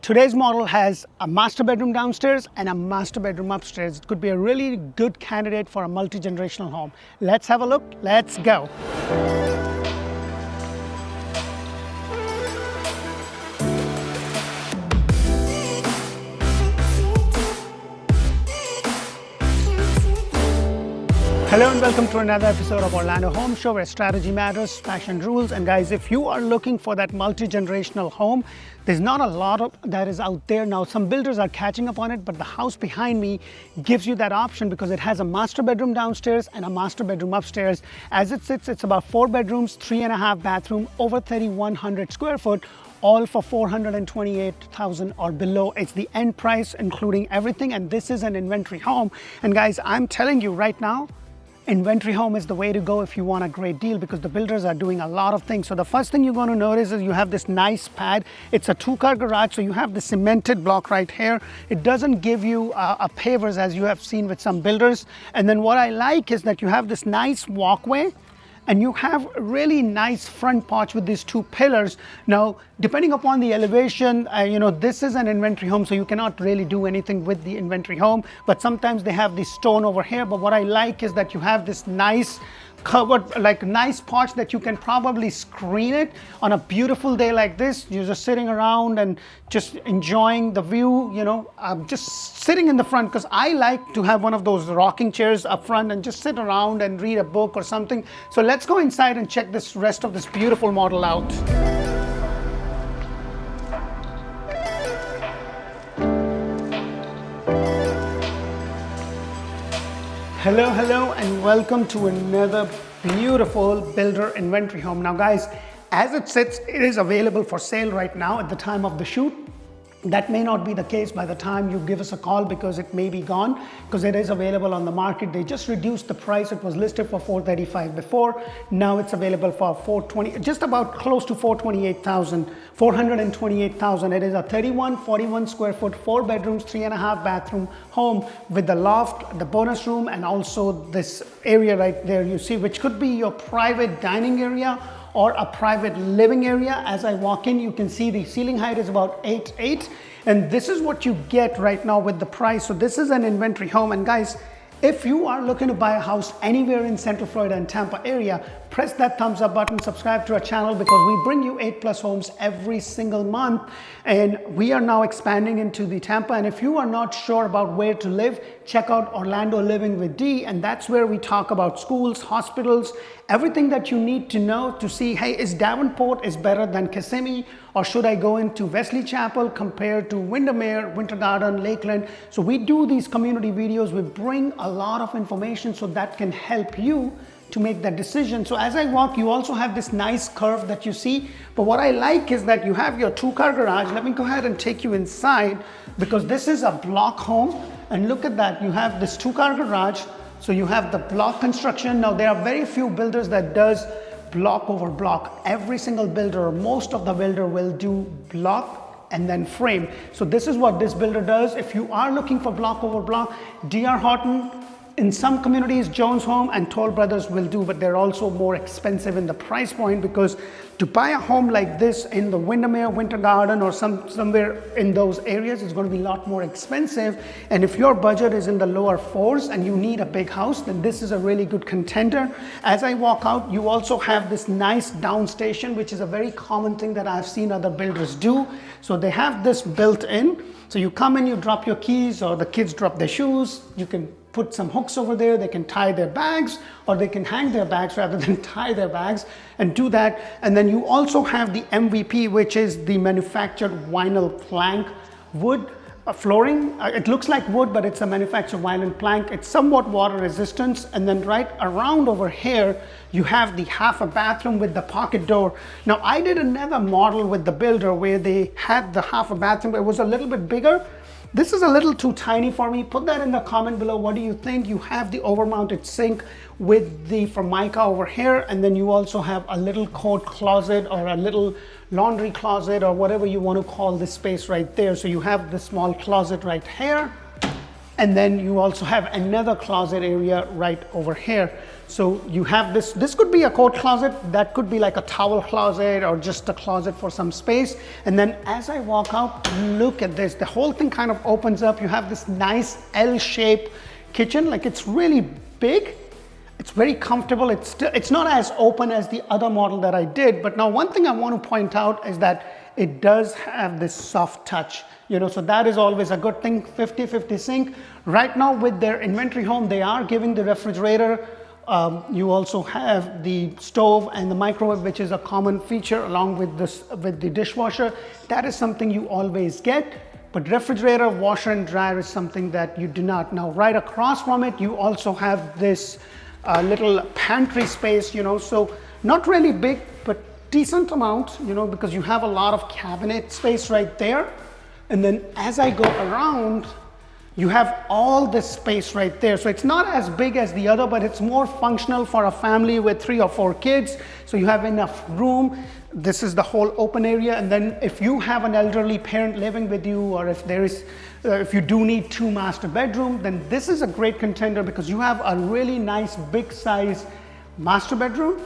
Today's model has a master bedroom downstairs and a master bedroom upstairs. It could be a really good candidate for a multi-generational home. Let's have a look. Let's go. Hello and welcome to another episode of Orlando Home Show, where strategy matters, passion rules. And guys, if you are looking for that multi-generational home, there's not a lot of that is out there. Now, some builders are catching up on it, but the house behind me gives you that option because it has a master bedroom downstairs and a master bedroom upstairs. As it sits, it's about 4 bedrooms, 3.5 bathroom, over 3,100 square foot, all for $428,000 or below. It's the end price, including everything. And this is an inventory home. And guys, I'm telling you right now, inventory home is the way to go if you want a great deal, because the builders are doing a lot of things. So the first thing you're going to notice is you have this nice pad. It's a 2-car garage, so you have the cemented block right here. It doesn't give you a pavers as you have seen with some builders. And then what I like is that you have this nice walkway, and you have a really nice front porch with these 2 pillars. Now, depending upon the elevation, this is an inventory home, so you cannot really do anything with the inventory home, but sometimes they have the stone over here. But what I like is that you have this nice covered, nice porch that you can probably screen it on a beautiful day like this. You're just sitting around and just enjoying the view, just sitting in the front, because I like to have one of those rocking chairs up front and just sit around and read a book or something. So let's go inside and check this rest of this beautiful model out. Hello, and welcome to another beautiful builder inventory home. Now guys, as it sits, it is available for sale right now at the time of the shoot. That may not be the case by the time you give us a call, because it may be gone, because it is available on the market. They just reduced the price. It was listed for $435 before. Now it's available for $420, just about close to $428,000. It is a 3141 square foot, 4 bedrooms, 3.5 bathroom home with the loft, the bonus room, and also this area right there you see, which could be your private dining area or a private living area. As I walk in, you can see the ceiling height is about 8'8", and this is what you get right now with the price. So this is an inventory home. And guys, if you are looking to buy a house anywhere in Central Florida and Tampa area, press that thumbs up button, subscribe to our channel, because we bring you 8+ homes every single month. And we are now expanding into the Tampa. And if you are not sure about where to live, check out Orlando Living with D. And that's where we talk about schools, hospitals, everything that you need to know to see, hey, is Davenport is better than Kissimmee, or should I go into Wesley Chapel compared to Windermere, Winter Garden, Lakeland? So we do these community videos. We bring a lot of information so that can help you to make that decision. So as I walk, you also have this nice curve that you see. But what I like is that you have your 2-car garage. Let me go ahead and take you inside, because this is a block home. And look at that, you have this 2-car garage. So you have the block construction. Now there are very few builders that does block over block. Every single builder, or most of the builder, will do block and then frame. So this is what this builder does. If you are looking for block over block, D.R. Horton, in some communities, Jones Home and Toll Brothers will do, but they're also more expensive in the price point, because to buy a home like this in the Windermere, Winter Garden, or somewhere in those areas is going to be a lot more expensive. And if your budget is in the lower 4s and you need a big house, then this is a really good contender. As I walk out, you also have this nice downstation, which is a very common thing that I've seen other builders do. So they have this built in. So you come in, you drop your keys, or the kids drop their shoes. You can put some hooks over there. They can tie their bags, or they can hang their bags rather than tie their bags, and do that. And then you also have the MVP, which is the manufactured vinyl plank wood flooring. It looks like wood, but it's a manufactured vinyl plank. It's somewhat water resistant. And then right around over here, you have the half a bathroom with the pocket door. Now I did another model with the builder where they had the half a bathroom. It was a little bit bigger. This is a little too tiny for me. Put that in the comment below. What do you think? You have the overmounted sink with the Formica over here, and then you also have a little coat closet or a little laundry closet or whatever you want to call this space right there. So you have the small closet right here. And then you also have another closet area right over here. So you have this could be a coat closet, that could be like a towel closet or just a closet for some space. And then as I walk out, look at this, the whole thing kind of opens up. You have this nice L-shaped kitchen, like it's really big. It's very comfortable. It's not as open as the other model that I did, but now one thing I want to point out is that it does have this soft touch, so that is always a good thing. 50/50 sink. Right now with their inventory home, they are giving the refrigerator. You also have the stove and the microwave, which is a common feature along with the dishwasher. That is something you always get. But refrigerator, washer and dryer is something that you do not. Now, right across from it, you also have this little pantry space, so not really big, but decent amount, because you have a lot of cabinet space right there. And then as I go around, you have all this space right there. So it's not as big as the other, but it's more functional for a family with 3 or 4 kids. So you have enough room. This is the whole open area. And then if you have an elderly parent living with you, or if you do need 2 master bedrooms, then this is a great contender because you have a really nice big size master bedroom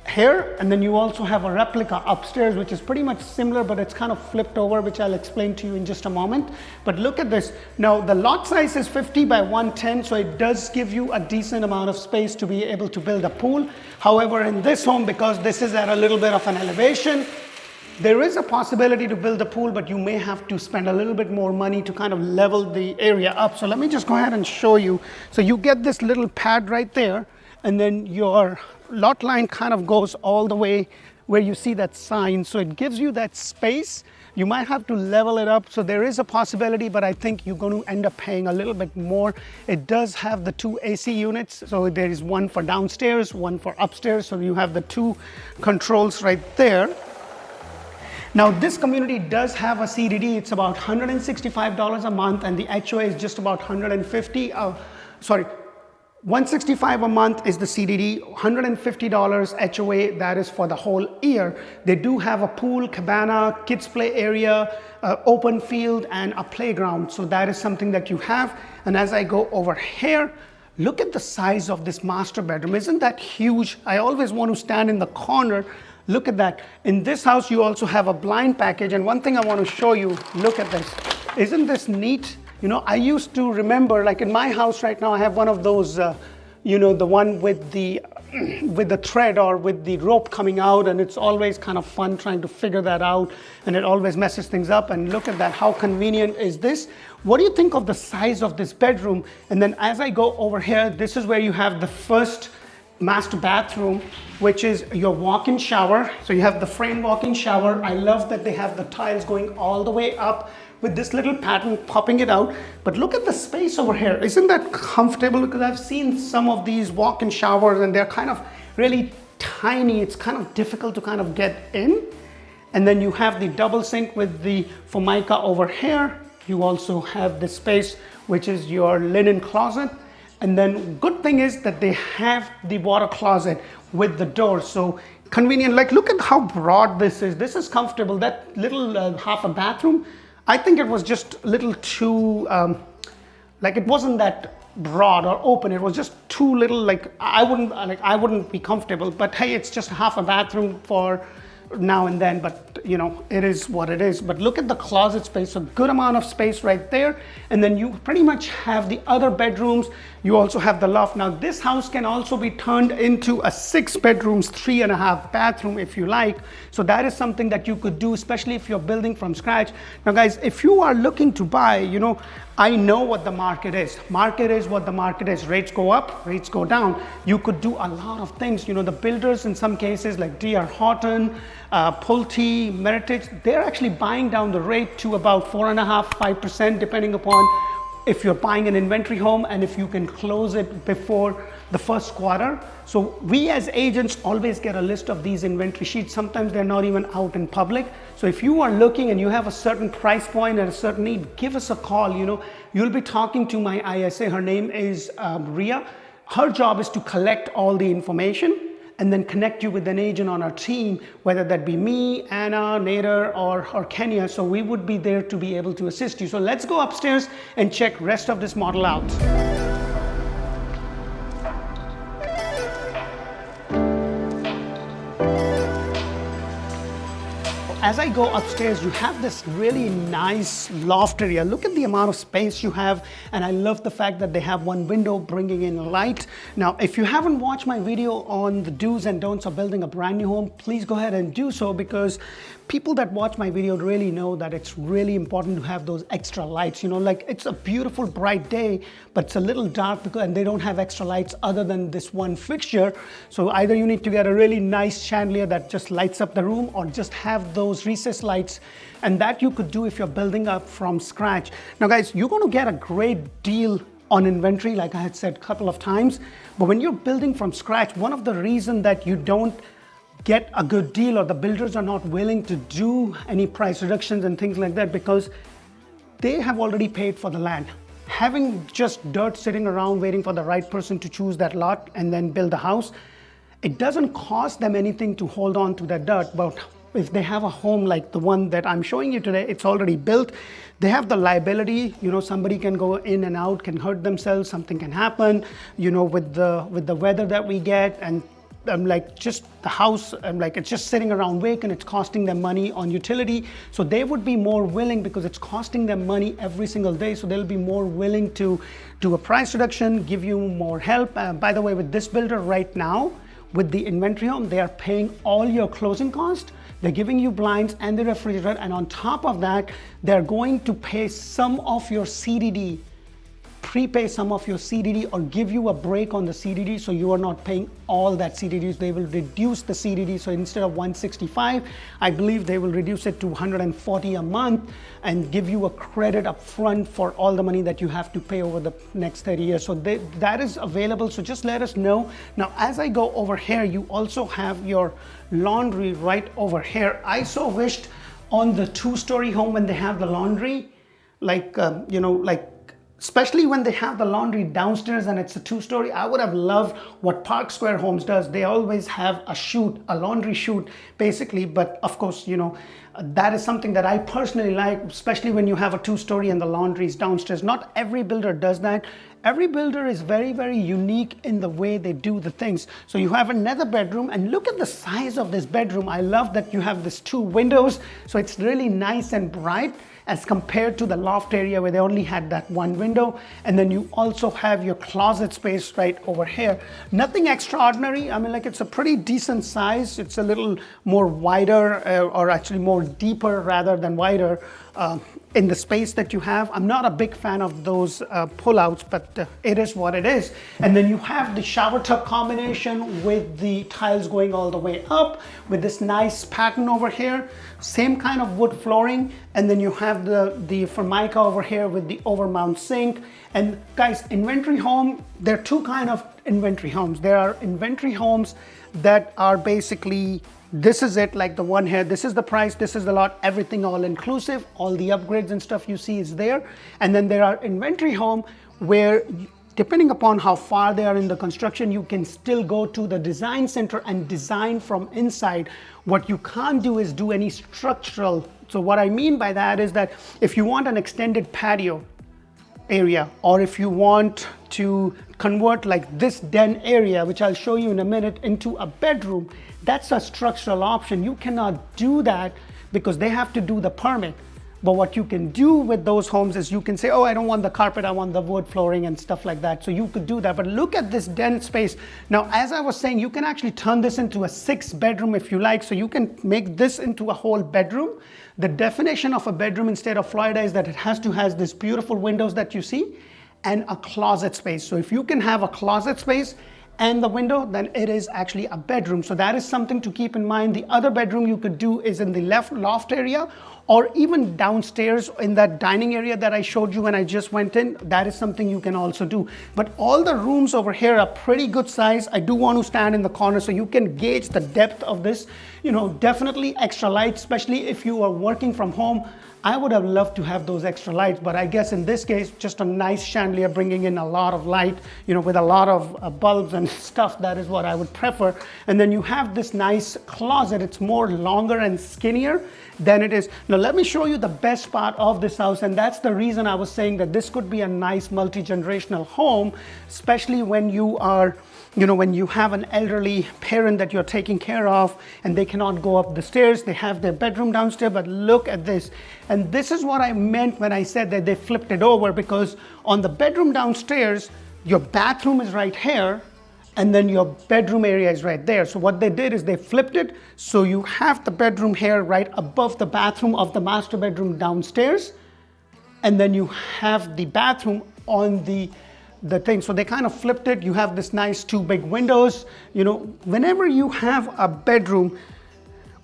here, and then you also have a replica upstairs, which is pretty much similar, but it's kind of flipped over, which I'll explain to you in just a moment. But look at this. Now the lot size is 50 by 110, so it does give you a decent amount of space to be able to build a pool. However, in this home, because this is at a little bit of an elevation, there is a possibility to build a pool, but you may have to spend a little bit more money to kind of level the area up. So let me just go ahead and show you. So you get this little pad right there, and then your lot line kind of goes all the way where you see that sign. So it gives you that space. You might have to level it up. So there is a possibility, but I think you're going to end up paying a little bit more. It does have the 2 AC units. So there is one for downstairs, one for upstairs. So you have the 2 controls right there. Now this community does have a CDD. It's about $165 a month, and the HOA is just about $165 a month is the CDD, $150 HOA, that is for the whole year. They do have a pool, cabana, kids play area, open field, and a playground. So that is something that you have. And as I go over here, look at the size of this master bedroom. Isn't that huge? I always want to stand in the corner. Look at that. In this house, you also have a blind package. And one thing I want to show you, look at this. Isn't this neat? I used to remember, like in my house right now, I have one of those, the one with the thread or with the rope coming out, and it's always kind of fun trying to figure that out, and it always messes things up. And look at that, how convenient is this? What do you think of the size of this bedroom? And then as I go over here, this is where you have the first master bathroom, which is your walk-in shower. So you have the frame walk-in shower. I love that they have the tiles going all the way up with this little pattern popping it out. But look at the space over here. Isn't that comfortable? Because I've seen some of these walk-in showers and they're kind of really tiny. It's kind of difficult to kind of get in. And then you have the double sink with the Formica over here. You also have the space, which is your linen closet. And then good thing is that they have the water closet with the door. So convenient, like look at how broad this is. This is comfortable. That little half a bathroom, I think it was just a little too, like it wasn't that broad or open. It was just too little, like I wouldn't be comfortable, but hey, it's just half a bathroom for now and then, but it is what it is. But look at the closet space, a good amount of space right there. And then you pretty much have the other bedrooms. You also have the loft. Now this house can also be turned into a 6 bedrooms, 3.5 bathroom if you like. So that is something that you could do, especially if you're building from scratch. Now guys, if you are looking to buy, I know what the market is. Market is what the market is. Rates go up, rates go down. You could do a lot of things. The builders in some cases like D.R. Horton, Pulte, Meritage, they're actually buying down the rate to about 4.5%, 5%, depending upon if you're buying an inventory home and if you can close it before the first quarter. So we as agents always get a list of these inventory sheets. Sometimes they're not even out in public. So if you are looking and you have a certain price point and a certain need, give us a call. You'll be talking to my ISA. Her name is Ria. Her job is to collect all the information. and then connect you with an agent on our team, whether that be me, Anna, Nader, or Kenya. So we would be there to be able to assist you. So let's go upstairs and check rest of this model out. As I go upstairs, you have this really nice loft area. Look at the amount of space you have, and I love the fact that they have one window bringing in light. Now, if you haven't watched my video on the do's and don'ts of building a brand new home, please go ahead and do so, because people that watch my video really know that it's really important to have those extra lights. You know, like it's a beautiful bright day, but it's a little dark because, and they don't have extra lights other than this one fixture. So either you need to get a really nice chandelier that just lights up the room, or just have those recessed lights, and that you could do if you're building up from scratch. Now guys, you're going to get a great deal on inventory, like I had said a couple of times, but when you're building from scratch, one of the reasons that you don't get a good deal, or the builders are not willing to do any price reductions and things like that, because they have already paid for the land. Having just dirt sitting around waiting for the right person to choose that lot and then build a house, it doesn't cost them anything to hold on to that dirt. But if they have a home like the one that I'm showing you today, it's already built, they have the liability. You know, somebody can go in and out, can hurt themselves, something can happen, you know, with the weather that we get, and like just the house, like it's just sitting around vacant, it's costing them money on utility. So they would be more willing, because it's costing them money every single day, so they'll be more willing to do a price reduction, give you more help. By the way, with this builder right now, with the inventory home, they are paying all your closing costs. They're giving you blinds and the refrigerator, and on top of that, they're going to pay some of your CDD, prepay some of your CDD, or give you a break on the CDD, so you are not paying all that CDD. They will reduce the CDD. So instead of 165, I believe they will reduce it to 140 a month and give you a credit up front for all the money that you have to pay over the next 30 years. So that is available. So just let us know. Now, as I go over here, you also have your laundry right over here. I so wished on the 2-story home, when they have the laundry, like, you know, like, especially when they have the laundry downstairs and it's a 2-story, I would have loved what Park Square Homes does. They always have a chute, a laundry chute, basically. But of course, you know, that is something that I personally like, especially when you have a 2-story and the laundry is downstairs. Not every builder does that. Every builder is very, very unique in the way they do the things. So you have another bedroom, and look at the size of this bedroom. I love that you have these 2 windows, so it's really nice and bright, as compared to the loft area where they only had that 1 window. And then you also have your closet space right over here. Nothing extraordinary. I mean, like, it's a pretty decent size. It's a little more wider, or actually more deeper rather than wider, in the space that you have. I'm not a big fan of those pullouts, but it is what it is. And then you have the shower tub combination with the tiles going all the way up, with this nice pattern over here. Same kind of wood flooring. And then you have the Formica over here with the overmount sink. And guys, inventory home, there are 2 kind of inventory homes. There are inventory homes that are basically, this is it, like the one here, this is the price, this is the lot, everything all inclusive, all the upgrades and stuff you see is there. And then there are inventory home where, depending upon how far they are in the construction, you can still go to the design center and design from inside. What you can't do is do any structural. So what I mean by that is that if you want an extended patio area, or if you want to convert like this den area, which I'll show you in a minute, into a bedroom, that's a structural option. You cannot do that because they have to do the permit. But what you can do with those homes is you can say, oh, I don't want the carpet, I want the wood flooring and stuff like that. So you could do that. But look at this den space. Now, as I was saying, you can actually turn this into a 6-bedroom if you like. So you can make this into a whole bedroom. The definition of a bedroom instead of Florida is that it has to have this beautiful windows that you see and a closet space. So if you can have a closet space and the window, then it is actually a bedroom. So that is something to keep in mind. The other bedroom you could do is in the left loft area, or even downstairs in that dining area that I showed you when I just went in. That is something you can also do. But all the rooms over here are pretty good size. I do want to stand in the corner so you can gauge the depth of this. You know, definitely extra light, especially if you are working from home. I would have loved to have those extra lights, but I guess in this case, just a nice chandelier bringing in a lot of light, you know, with a lot of bulbs and stuff, that is what I would prefer. And then you have this nice closet. It's more longer and skinnier than it is. Now let me show you the best part of this house, and that's the reason I was saying that this could be a nice multi-generational home, especially when you are, you know, when you have an elderly parent that you're taking care of and they cannot go up the stairs. They have their bedroom downstairs, but look at this. And this is what I meant when I said that they flipped it over, because on the bedroom downstairs, your bathroom is right here, and then your bedroom area is right there. So what they did is they flipped it, so you have the bedroom here right above the bathroom of the master bedroom downstairs, and then you have the bathroom on the thing. So they kind of flipped it. You have this nice 2 big windows. You know, whenever you have a bedroom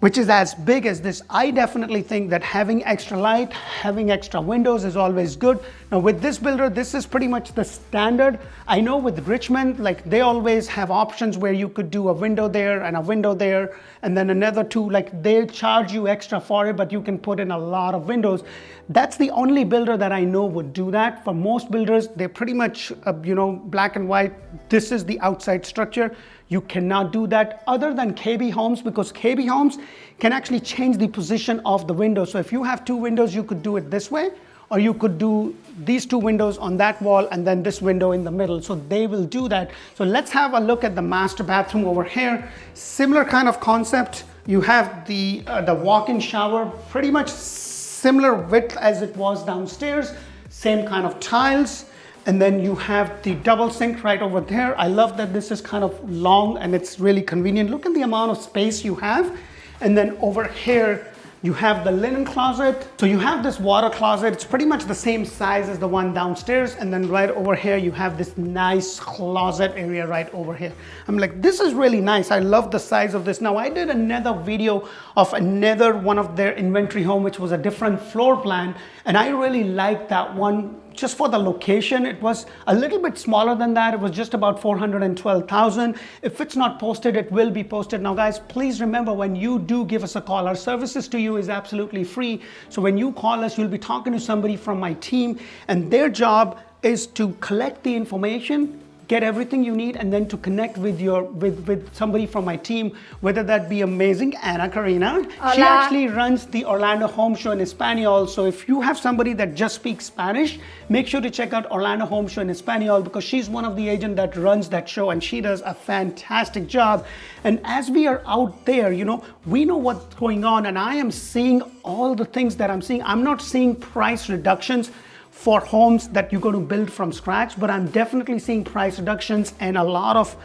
which is as big as this, I definitely think that having extra light, having extra windows is always good. Now with this builder, this is pretty much the standard. I know with Richmond, like they always have options where you could do a window there and a window there, and then another 2, like they charge you extra for it, but you can put in a lot of windows. That's the only builder that I know would do that. For most builders, they're pretty much, you know, black and white. This is the outside structure. You cannot do that other than KB Homes, because KB Homes can actually change the position of the window. So if you have 2 windows, you could do it this way, or you could do these 2 windows on that wall and then this window in the middle. So they will do that. So let's have a look at the master bathroom over here. Similar kind of concept. You have the walk-in shower, pretty much similar width as it was downstairs, same kind of tiles. And then you have the double sink right over there. I love that this is kind of long and it's really convenient. Look at the amount of space you have. And then over here, you have the linen closet. So you have this water closet. It's pretty much the same size as the one downstairs. And then right over here, you have this nice closet area right over here. I'm like, this is really nice. I love the size of this. Now I did another video of another one of their inventory home, which was a different floor plan. And I really liked that one. Just for the location, it was a little bit smaller than that. It was just about 412,000. If it's not posted, it will be posted. Now guys, please remember, when you do give us a call, our services to you is absolutely free. So when you call us, you'll be talking to somebody from my team, and their job is to collect the information, get everything you need, and then to connect with with somebody from my team, whether that be amazing Ana Karina. Hola. She actually runs the Orlando Home Show in Espanol. So if you have somebody that just speaks Spanish, make sure to check out Orlando Home Show in Espanol, because she's one of the agents that runs that show, and she does a fantastic job. And as we are out there, you know, we know what's going on, and I am seeing all the things that I'm seeing. I'm not seeing price reductions for homes that you're going to build from scratch, but I'm definitely seeing price reductions and a lot of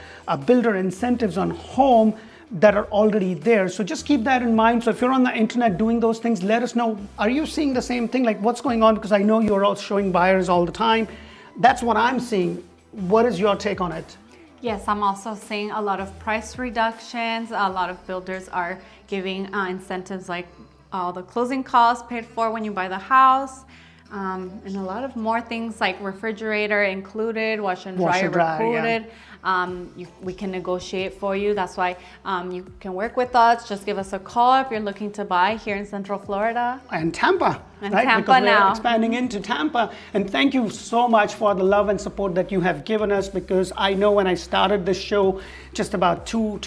builder incentives on home that are already there. So just keep that in mind. So if you're on the internet doing those things, let us know. Are you seeing the same thing? Like, what's going on? Because I know you're all showing buyers all the time. That's what I'm seeing. What is your take on it? Yes, I'm also seeing a lot of price reductions. A lot of builders are giving incentives like all the closing costs paid for when you buy the house. And a lot of more things like refrigerator included, washer and dryer included. Yeah. We can negotiate for you. That's why you can work with us. Just give us a call if you're looking to buy here in Central Florida. And Tampa. And right? Tampa because now. We're expanding into Tampa. And thank you so much for the love and support that you have given us, because I know when I started this show just about 2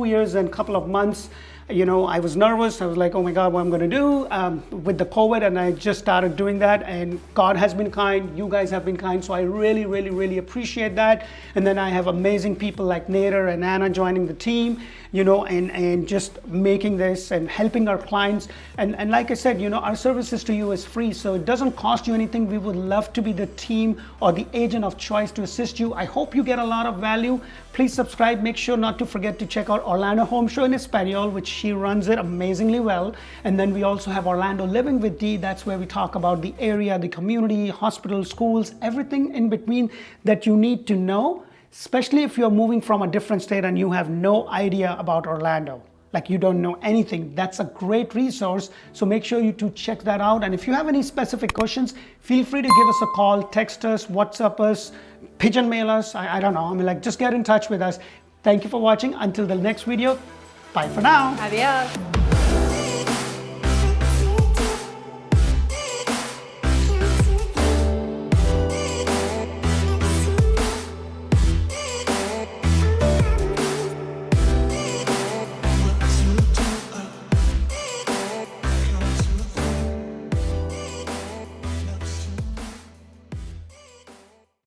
years and a couple of months, you know, I was nervous. I was like, oh my God, what I'm going to do with the COVID. And I just started doing that. And God has been kind. You guys have been kind. So I really, really, really appreciate that. And then I have amazing people like Nader and Anna joining the team, you know, and just making this and helping our clients. And like I said, you know, our services to you is free. So it doesn't cost you anything. We would love to be the team or the agent of choice to assist you. I hope you get a lot of value. Please subscribe. Make sure not to forget to check out Orlando Home Show in Espanol, which she runs it amazingly well. And then we also have Orlando Living with Dee. That's where we talk about the area, the community, hospitals, schools, everything in between that you need to know, especially if you're moving from a different state and you have no idea about Orlando. Like you don't know anything. That's a great resource. So make sure you to check that out. And if you have any specific questions, feel free to give us a call, text us, WhatsApp us, pigeon mail us. I don't know. I mean, like, just get in touch with us. Thank you for watching. Until the next video, bye for now. Adios.